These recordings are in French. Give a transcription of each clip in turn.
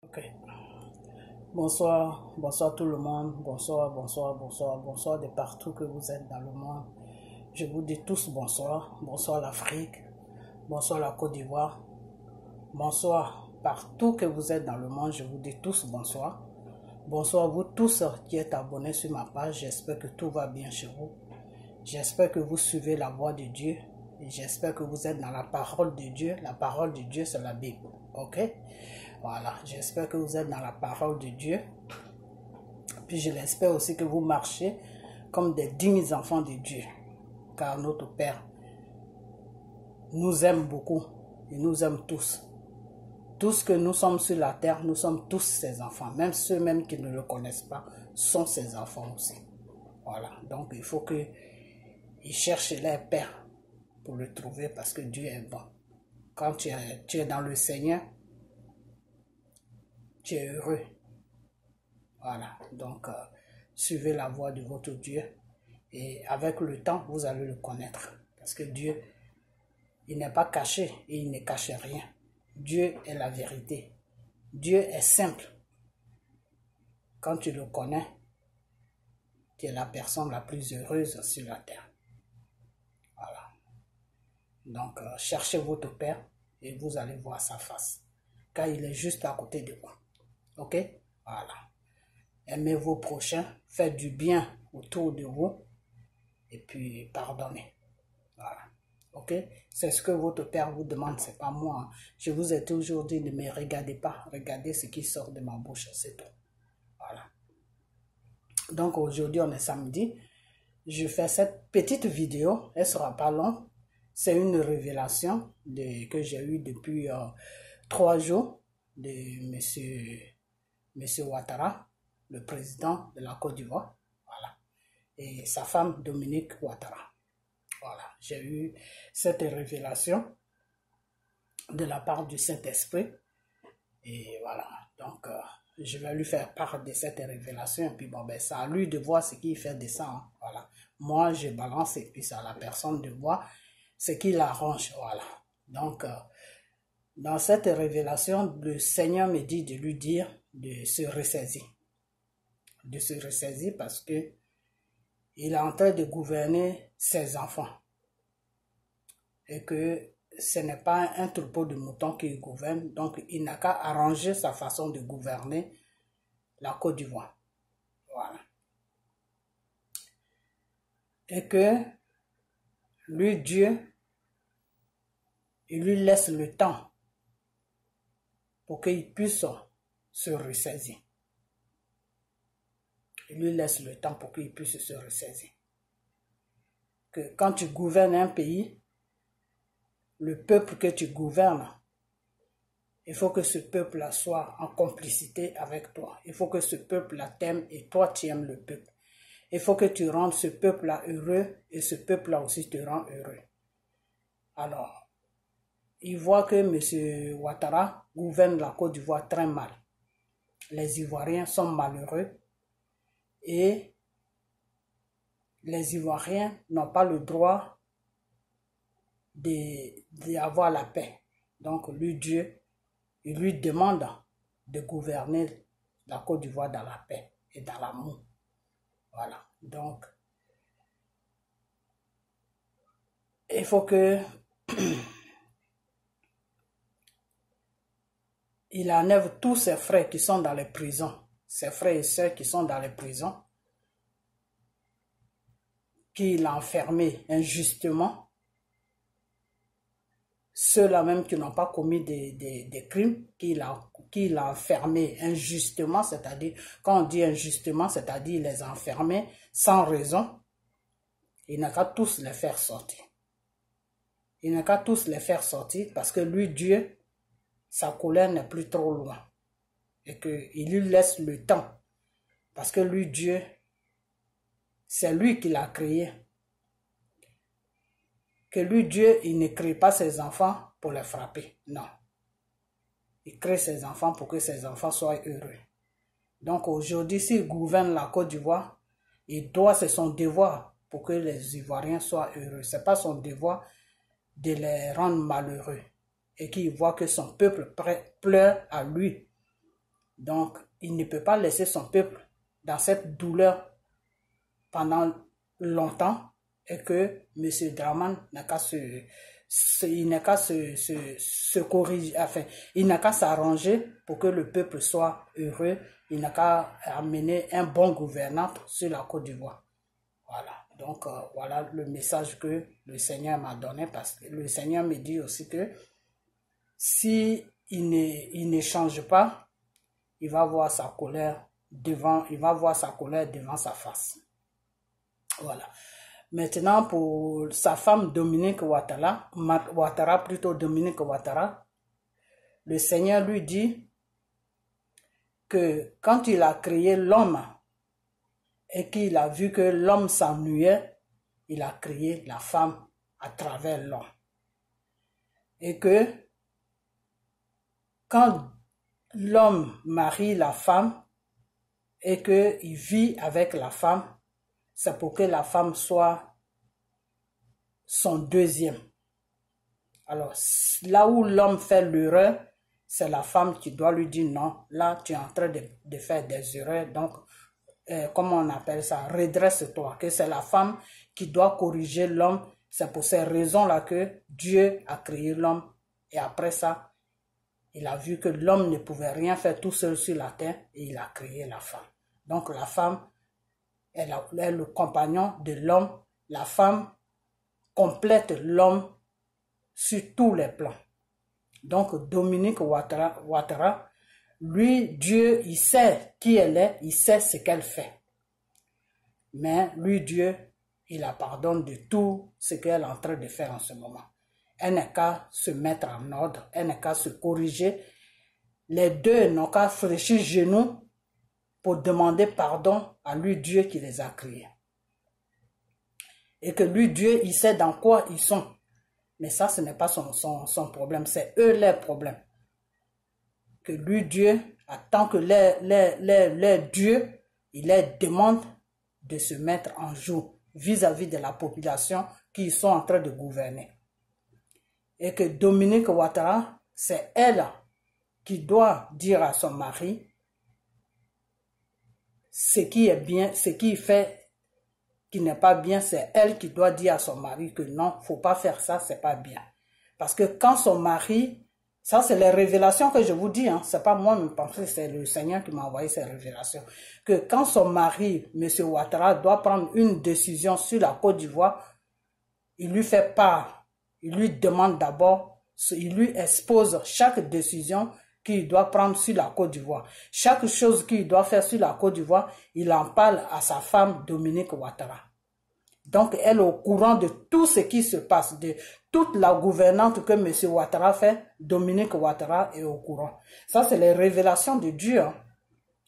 Ok. Bonsoir, bonsoir tout le monde, bonsoir, bonsoir, bonsoir, bonsoir de partout que vous êtes dans le monde. Je vous dis tous bonsoir, bonsoir l'Afrique, bonsoir la Côte d'Ivoire, bonsoir partout que vous êtes dans le monde, je vous dis tous bonsoir. Bonsoir à vous tous qui êtes abonnés sur ma page, j'espère que tout va bien chez vous. J'espère que vous suivez la voix de Dieu et j'espère que vous êtes dans la parole de Dieu. La parole de Dieu, c'est la Bible, ok? Voilà, j'espère que vous êtes dans la parole de Dieu. Puis je l'espère aussi que vous marchez comme des dignes enfants de Dieu. Car notre Père nous aime beaucoup. Il nous aime tous. Tous que nous sommes sur la terre, nous sommes tous ses enfants. Même ceux même qui ne le connaissent pas sont ses enfants aussi. Voilà, donc il faut qu'ils cherchent leur Père pour le trouver parce que Dieu est bon. Quand tu es dans le Seigneur, tu es heureux. Voilà, donc suivez la voie de votre Dieu et avec le temps, vous allez le connaître. Parce que Dieu, il n'est pas caché et il ne cache rien. Dieu est la vérité. Dieu est simple. Quand tu le connais, tu es la personne la plus heureuse sur la terre. Voilà. Donc, cherchez votre Père et vous allez voir sa face. Car il est juste à côté de vous. Ok? Voilà. Aimez vos prochains, faites du bien autour de vous et puis pardonnez. Voilà. Ok? C'est ce que votre Père vous demande, c'est pas moi. Je vous ai toujours dit, ne me regardez pas. Regardez ce qui sort de ma bouche, c'est tout. Voilà. Donc aujourd'hui, on est samedi. Je fais cette petite vidéo. Elle sera pas longue. C'est une révélation que j'ai eue depuis 3 jours de monsieur Ouattara, le président de la Côte d'Ivoire. Voilà. Et sa femme, Dominique Ouattara. Voilà, j'ai eu cette révélation de la part du Saint-Esprit. Et voilà, donc je vais lui faire part de cette révélation. Et puis bon, ben, c'est à lui de voir ce qu'il fait de ça. Hein. Voilà. Moi, je balance et puis c'est à la personne de voir ce qui l'arrange. Voilà. Donc, dans cette révélation, le Seigneur me dit de lui dire de se ressaisir. De se ressaisir parce que il est en train de gouverner ses enfants. Et que ce n'est pas un troupeau de moutons qu'il gouverne. Donc, il n'a qu'à arranger sa façon de gouverner la Côte d'Ivoire. Voilà. Et que lui, Dieu, il lui laisse le temps pour qu'il puisse se ressaisir. Il lui laisse le temps pour qu'il puisse se ressaisir. Que quand tu gouvernes un pays, le peuple que tu gouvernes, il faut que ce peuple-là soit en complicité avec toi. Il faut que ce peuple-là t'aime et toi tu aimes le peuple. Il faut que tu rendes ce peuple-là heureux et ce peuple-là aussi te rend heureux. Alors, il voit que M. Ouattara gouverne la Côte d'Ivoire très mal. Les Ivoiriens sont malheureux et les Ivoiriens n'ont pas le droit d'avoir la paix. Donc, lui, Dieu, il lui demande de gouverner la Côte d'Ivoire dans la paix et dans l'amour. Voilà. Donc, il faut que il enlève tous ses frères qui sont dans les prisons, ses frères et sœurs qui sont dans les prisons, qu'il a enfermés injustement, ceux-là même qui n'ont pas commis des crimes, qu'il a enfermés injustement, c'est-à-dire, quand on dit injustement, c'est-à-dire les enfermer sans raison, il n'a qu'à tous les faire sortir. Il n'a qu'à tous les faire sortir parce que lui, Dieu, sa colère n'est plus trop loin. Et qu'il lui laisse le temps. Parce que lui, Dieu, c'est lui qui l'a créé. Que lui, Dieu, il ne crée pas ses enfants pour les frapper. Non. Il crée ses enfants pour que ses enfants soient heureux. Donc aujourd'hui, s'il gouverne la Côte d'Ivoire, c'est son devoir pour que les Ivoiriens soient heureux. Ce n'est pas son devoir de les rendre malheureux. Et qu'il voit que son peuple pleure à lui. Donc, il ne peut pas laisser son peuple dans cette douleur pendant longtemps et que M. Draman n'a qu'à se corriger, enfin, il n'a qu'à s'arranger pour que le peuple soit heureux, il n'a qu'à amener un bon gouvernant sur la Côte d'Ivoire. Voilà, donc voilà le message que le Seigneur m'a donné, parce que le Seigneur me dit aussi que si il ne change pas, il va voir sa colère devant sa face. Voilà. Maintenant, pour sa femme Dominique Ouattara, le Seigneur lui dit que quand il a créé l'homme et qu'il a vu que l'homme s'ennuyait, il a créé la femme à travers l'homme. Et que quand l'homme marie la femme et qu'il vit avec la femme, c'est pour que la femme soit son deuxième. Alors, là où l'homme fait l'erreur, c'est la femme qui doit lui dire non, là tu es en train de faire des erreurs, donc comment on appelle ça, redresse-toi, que c'est la femme qui doit corriger l'homme. C'est pour ces raisons-là que Dieu a créé l'homme, et après ça, il a vu que l'homme ne pouvait rien faire tout seul sur la terre et il a créé la femme. Donc la femme est le compagnon de l'homme, la femme complète l'homme sur tous les plans. Donc Dominique Ouattara, lui, Dieu, il sait qui elle est, il sait ce qu'elle fait. Mais lui, Dieu, il la pardonne de tout ce qu'elle est en train de faire en ce moment. Elle n'a qu'à se mettre en ordre, elle n'a qu'à se corriger. Les deux n'ont qu'à fléchir genoux pour demander pardon à lui, Dieu qui les a créés. Et que lui, Dieu, il sait dans quoi ils sont. Mais ça, ce n'est pas son problème, c'est eux leurs problèmes. Que lui, Dieu, attend que les dieux, il les demande de se mettre en joue vis-à-vis de la population qui sont en train de gouverner. Et que Dominique Ouattara, c'est elle qui doit dire à son mari ce qui est bien, ce qui fait qui n'est pas bien, c'est elle qui doit dire à son mari que non, faut pas faire ça, c'est pas bien. Parce que quand son mari, ça c'est les révélations que je vous dis, hein, c'est pas moi me penser, c'est le Seigneur qui m'a envoyé ces révélations, que quand son mari, M. Ouattara, doit prendre une décision sur la Côte d'Ivoire, il lui fait part. Il lui demande d'abord, il lui expose chaque décision qu'il doit prendre sur la Côte d'Ivoire. Chaque chose qu'il doit faire sur la Côte d'Ivoire, il en parle à sa femme Dominique Ouattara. Donc, elle est au courant de tout ce qui se passe, de toute la gouvernante que M. Ouattara fait, Dominique Ouattara est au courant. Ça, c'est les révélations de Dieu, hein,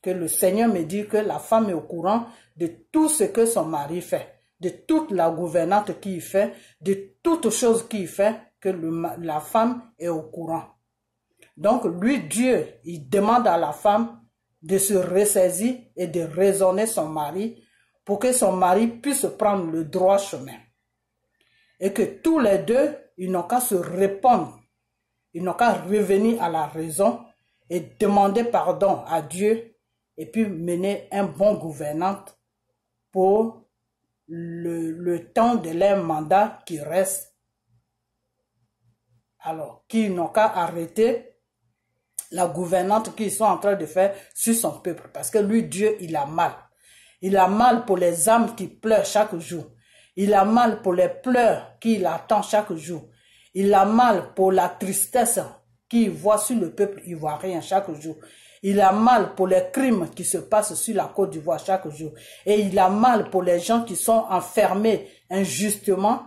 que le Seigneur me dit que la femme est au courant de tout ce que son mari fait, de toute la gouvernante qu'il fait, de toutes choses qu'il fait, que la femme est au courant. Donc, lui, Dieu, il demande à la femme de se ressaisir et de raisonner son mari pour que son mari puisse prendre le droit chemin. Et que tous les deux, ils n'ont qu'à se répondre, ils n'ont qu'à revenir à la raison et demander pardon à Dieu et puis mener un bon gouvernant pour le temps de leur mandat qui reste. Alors, qu'ils n'ont qu'à arrêter la gouvernante qu'ils sont en train de faire sur son peuple. Parce que lui, Dieu, il a mal. Il a mal pour les âmes qui pleurent chaque jour. Il a mal pour les pleurs qu'il attend chaque jour. Il a mal pour la tristesse qu'il voit sur le peuple ivoirien chaque jour. Il a mal pour les crimes qui se passent sur la Côte d'Ivoire chaque jour. Et il a mal pour les gens qui sont enfermés injustement,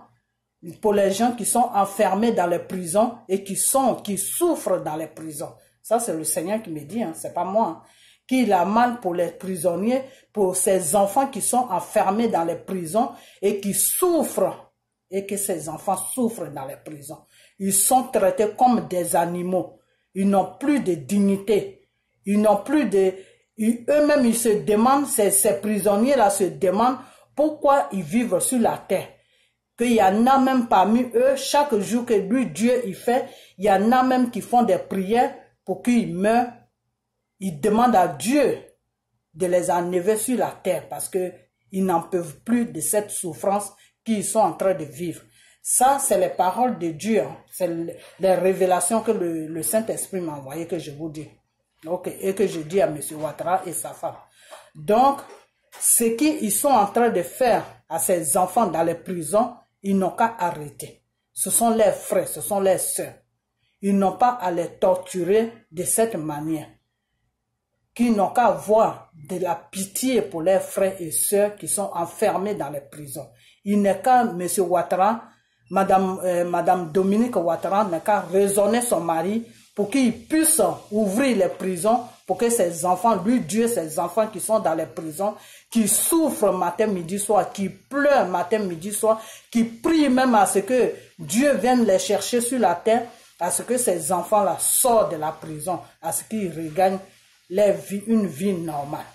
pour les gens qui sont enfermés dans les prisons et qui souffrent dans les prisons. Ça, c'est le Seigneur qui me dit, hein, c'est pas moi. Hein. Qu'il a mal pour les prisonniers, pour ces enfants qui sont enfermés dans les prisons et qui souffrent, et que ces enfants souffrent dans les prisons. Ils sont traités comme des animaux. Ils n'ont plus de dignité. Ils n'ont plus de... Eux-mêmes, ils se demandent, ces prisonniers-là se demandent pourquoi ils vivent sur la terre. Qu'il y en a même parmi eux, chaque jour que lui, Dieu, il fait, il y en a même qui font des prières pour qu'ils meurent. ils demandent à Dieu de les enlever sur la terre parce qu'ils n'en peuvent plus de cette souffrance qu'ils sont en train de vivre. Ça, c'est les paroles de Dieu. Hein. C'est les révélations que le Saint-Esprit m'a envoyées, que je vous dis. Okay. Et que je dis à M. Ouattara et sa femme. Donc, ce qu'ils sont en train de faire à ces enfants dans les prisons, ils n'ont qu'à arrêter. Ce sont leurs frères, ce sont leurs sœurs. Ils n'ont pas à les torturer de cette manière. Qu'ils n'ont qu'à avoir de la pitié pour leurs frères et sœurs qui sont enfermés dans les prisons. Il n'est qu'à M. Ouattara, Madame Dominique Ouattara n'a qu'à raisonner son mari pour qu'il puisse ouvrir les prisons pour que ces enfants, lui Dieu, ces enfants qui sont dans les prisons, qui souffrent matin, midi, soir, qui pleurent matin, midi, soir, qui prient même à ce que Dieu vienne les chercher sur la terre, à ce que ces enfants-là sortent de la prison, à ce qu'ils regagnent une vie normale.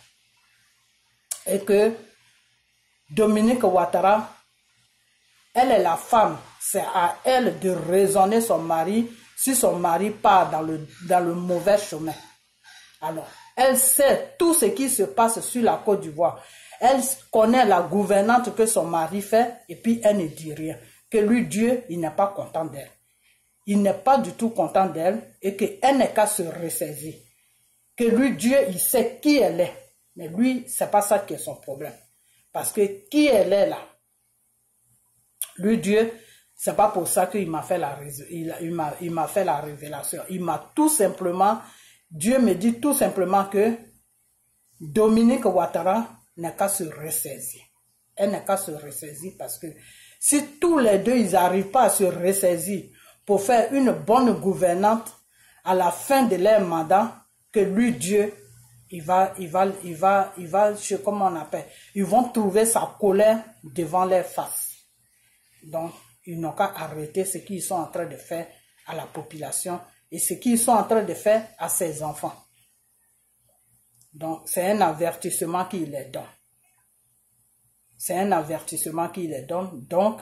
Et que Dominique Ouattara, elle est la femme, c'est à elle de raisonner son mari si son mari part dans le mauvais chemin. Alors, elle sait tout ce qui se passe sur la Côte d'Ivoire. Elle connaît la gouvernante que son mari fait et puis elle ne dit rien. Que lui, Dieu, il n'est pas content d'elle. Il n'est pas du tout content d'elle et qu'elle n'est qu'à se ressaisir. Que lui, Dieu, il sait qui elle est. Mais lui, c'est pas ça qui est son problème. Parce que qui elle est là, lui, Dieu, c'est pas pour ça qu'il m'a fait il m'a fait la révélation. Il m'a tout simplement, Dieu me dit tout simplement que Dominique Ouattara n'a qu'à se ressaisir. Elle n'a qu'à se ressaisir parce que si tous les deux, ils n'arrivent pas à se ressaisir pour faire une bonne gouvernante à la fin de leur mandat, que lui, Dieu, comment on appelle, ils vont trouver sa colère devant leur face. Donc, ils n'ont qu'à arrêter ce qu'ils sont en train de faire à la population et ce qu'ils sont en train de faire à ses enfants. Donc, c'est un avertissement qu'il les donne. C'est un avertissement qu'il les donne. Donc,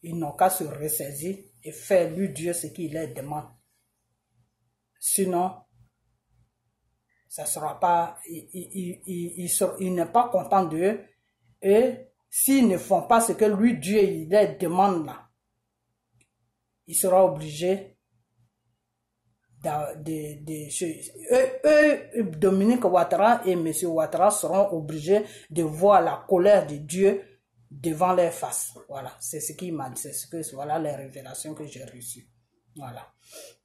ils n'ont qu'à se ressaisir et faire lui Dieu ce qu'il leur demande. Sinon, ça sera pas, il n'est pas content d'eux et s'ils ne font pas ce que lui Dieu il leur demande là, il sera obligé Dominique Ouattara et M. Ouattara seront obligés de voir la colère de Dieu devant leur face. Voilà, c'est ce qu'il m'a dit, voilà les révélations que j'ai reçues. Voilà.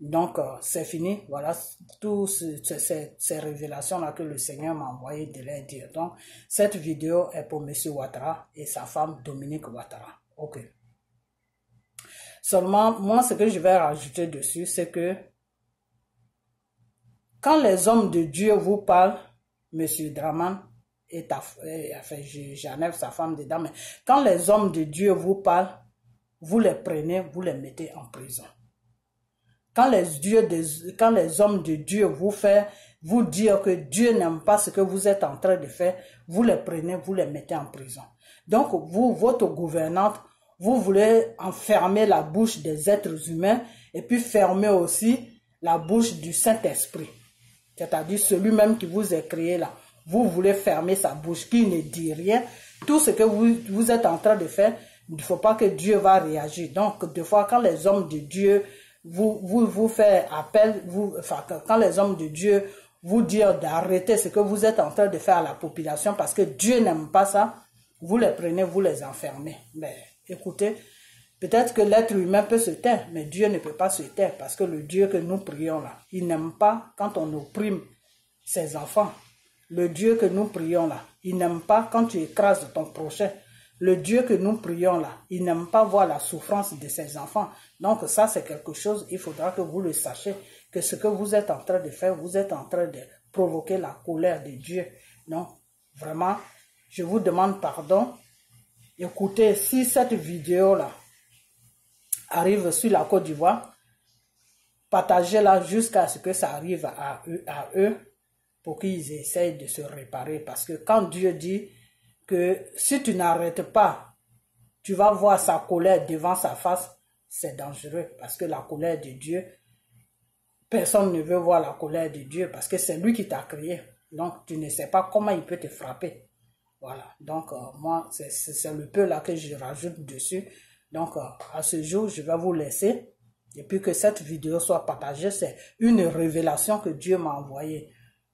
Donc, c'est fini. Voilà, toutes ces révélations-là que le Seigneur m'a envoyé de les dire. Donc, cette vidéo est pour M. Ouattara et sa femme Dominique Ouattara. Ok. Seulement, moi, ce que je vais rajouter dessus, c'est que quand les hommes de Dieu vous parlent, M. Draman et j'enlève sa femme dedans, mais quand les hommes de Dieu vous parlent, vous les prenez, vous les mettez en prison. Quand les hommes de Dieu vous dire que Dieu n'aime pas ce que vous êtes en train de faire, vous les prenez, vous les mettez en prison. Donc, vous, votre gouvernante, vous voulez enfermer la bouche des êtres humains et puis fermer aussi la bouche du Saint-Esprit. C'est-à-dire celui-même qui vous a créé là. Vous voulez fermer sa bouche, qui ne dit rien. Tout ce que vous êtes en train de faire, il ne faut pas que Dieu va réagir. Donc, des fois, quand les hommes de Dieu vous fait appel, quand les hommes de Dieu vous disent d'arrêter ce que vous êtes en train de faire à la population parce que Dieu n'aime pas ça, vous les prenez, vous les enfermez. Mais écoutez, peut-être que l'être humain peut se taire, mais Dieu ne peut pas se taire parce que le Dieu que nous prions là, il n'aime pas quand on opprime ses enfants. Le Dieu que nous prions là, il n'aime pas quand tu écrases ton prochain. Le Dieu que nous prions là, il n'aime pas voir la souffrance de ses enfants. Donc ça, c'est quelque chose, il faudra que vous le sachiez, que ce que vous êtes en train de faire, vous êtes en train de provoquer la colère de Dieu. Non, vraiment, je vous demande pardon. Écoutez, si cette vidéo-là arrive sur la Côte d'Ivoire, partagez-la jusqu'à ce que ça arrive à eux pour qu'ils essayent de se réparer. Parce que quand Dieu dit que si tu n'arrêtes pas, tu vas voir sa colère devant sa face, c'est dangereux parce que la colère de Dieu personne ne veut voir la colère de Dieu parce que c'est lui qui t'a créé. Donc, tu ne sais pas comment il peut te frapper. Voilà. Donc, moi, c'est le peu là que je rajoute dessus. Donc, à ce jour, je vais vous laisser. Et puis que cette vidéo soit partagée, c'est une révélation que Dieu m'a envoyée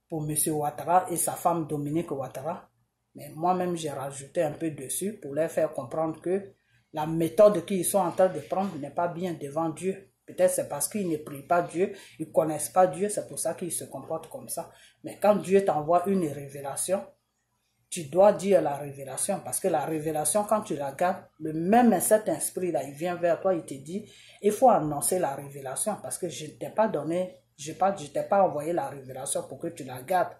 pour M. Ouattara et sa femme Dominique Ouattara. Mais moi-même, j'ai rajouté un peu dessus pour leur faire comprendre que la méthode qu'ils sont en train de prendre n'est pas bien devant Dieu. Peut-être c'est parce qu'ils ne prient pas Dieu, ils ne connaissent pas Dieu, c'est pour ça qu'ils se comportent comme ça. Mais quand Dieu t'envoie une révélation, tu dois dire la révélation, parce que la révélation, quand tu la gardes, le même cet esprit-là, il vient vers toi, il te dit, il faut annoncer la révélation, parce que je ne t'ai pas donné, je t'ai pas envoyé la révélation pour que tu la gardes.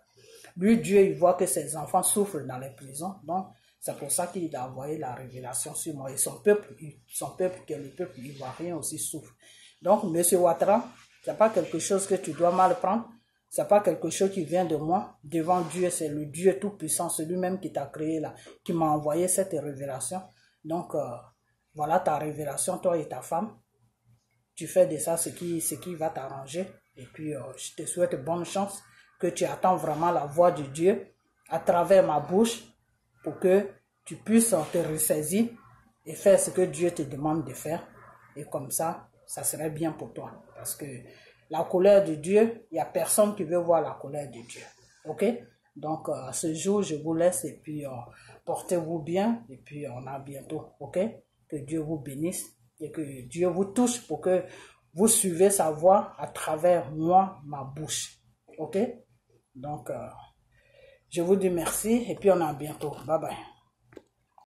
Lui, Dieu, il voit que ses enfants souffrent dans les prisons, donc c'est pour ça qu'il a envoyé la révélation sur moi. Et son peuple qui est le peuple ivoirien aussi souffre. Donc, M. Ouattara, ce n'est pas quelque chose que tu dois mal prendre. Ce n'est pas quelque chose qui vient de moi. Devant Dieu, c'est le Dieu Tout-Puissant, celui-même qui t'a créé là, qui m'a envoyé cette révélation. Donc, voilà ta révélation, toi et ta femme. Tu fais de ça ce qui va t'arranger. Et puis, je te souhaite bonne chance, que tu attends vraiment la voix de Dieu à travers ma bouche pour que tu puisses te ressaisir et faire ce que Dieu te demande de faire. Et comme ça serait bien pour toi. Parce que la colère de Dieu, il n'y a personne qui veut voir la colère de Dieu. Ok? Donc, ce jour, je vous laisse et puis portez-vous bien et puis on a bientôt. Ok? Que Dieu vous bénisse et que Dieu vous touche pour que vous suivez sa voix à travers moi, ma bouche. Ok? Donc, je vous dis merci et puis on a bientôt. Bye bye.